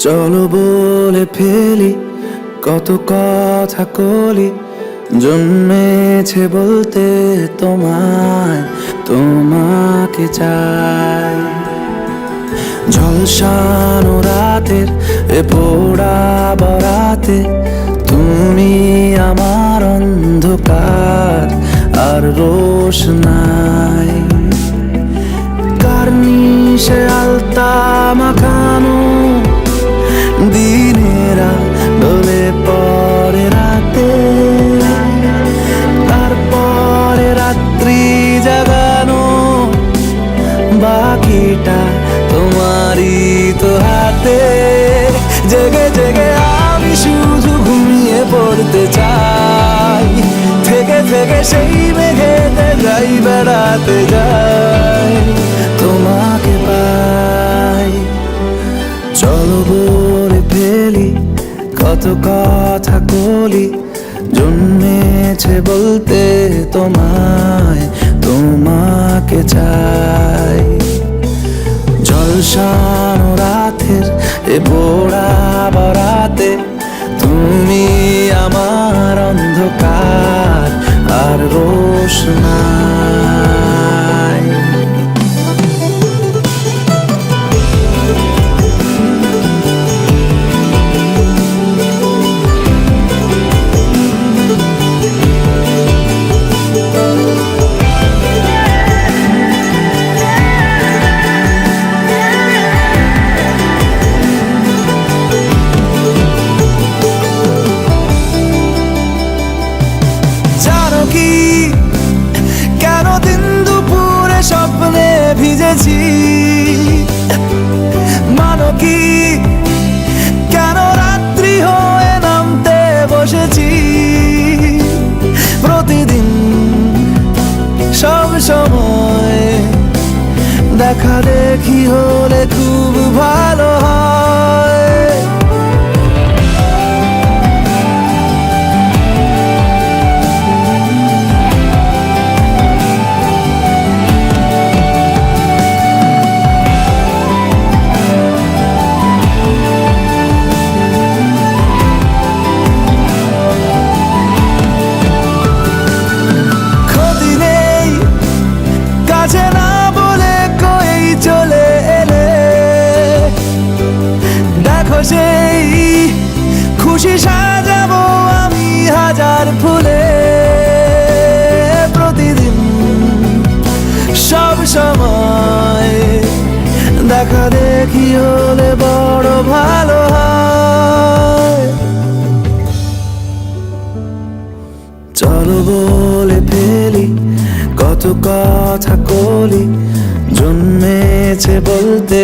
চলো বলে ফেলি কত কথা কলি, জন্মেছে বলতে তোমায়, তোমাকে চাই। ঝলসানো রাতের এ পোড়া বরাতে তুমি আমার অন্ধকার আর রোশনাই। কার্নিশে আলতা মাখানো দিনেরা ডলে পরে রাতে, তারপরে রাত্রি জাগানো বাকিটা তোমারই তো হাতে। জেগে জেগে আমি শুধু ঘুমিয়ে পড়তে চাই, থেকে থেকে সেই মেঘেতে যাই বেড়াতে যাই, তোমাকে পাই। চলো বলে ফেলি কত কথা কলি, জন্মেছে বলতে তোমায়, তোমাকে চাই। ঝলসানো রাতের এ পোড়া বরাতে তুমি আমার অন্ধকার আর রোশনাই। কেন দিন দুপুরে স্বপ্নে ভিজেছি, মানো কি কেন রাত্রি হয়ে নামতে বসেছি। প্রতিদিন সব সময় দেখা দেখি হলে খুব ভালো হয়। সেই খুশি সাজাবো আমি হাজার ফুলে, প্রতিদিন সব সময় দেখা দেখি হলে বড় ভালো হয়। চলো বলে ফেলি কত কথা কলি, জন্মেছে বলতে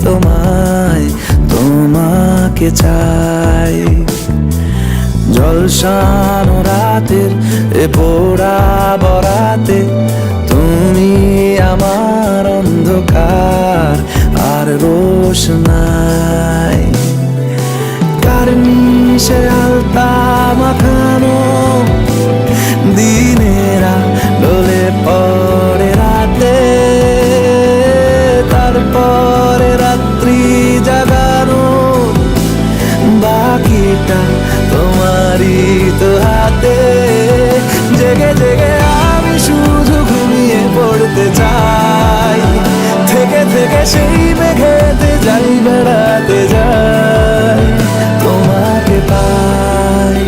তোমায়, তোমাকে চাই। ঝলসানো রাতের এ পোড়া বরাতে তুমি আমার অন্ধকার আর রোশনাই। কার্নিশে আলতা মাখানো দিনেরা ডলে পরে রাতে, তারপরে রাত্রি জাগানো বাকিটা তোমারই তো হাতে। জেগে জেগে আমি শুধু ঘুমিয়ে পড়তে চাই, থেকে থেকে সেই মেঘেতে যাই বেড়াতে যাই, তোমাকে পাই।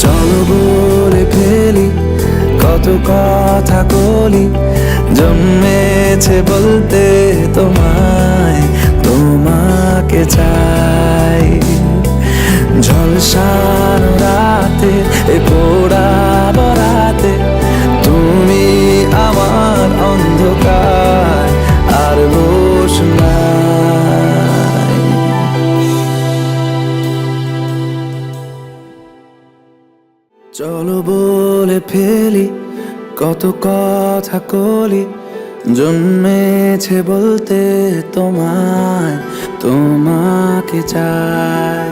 চলো বলে ফেলি কত কথা কলি, জন্মেছে বলতে তোমায়, তোমাকে চাই। ঝলসানো রাতে এ পোড়া বরাতে তুমি আমার অন্ধকার আর রোশনাই। চলো বলে ফেলি কত কথা কলি, জন্মেছে বলতে তোমায়, তোমাকে চাই।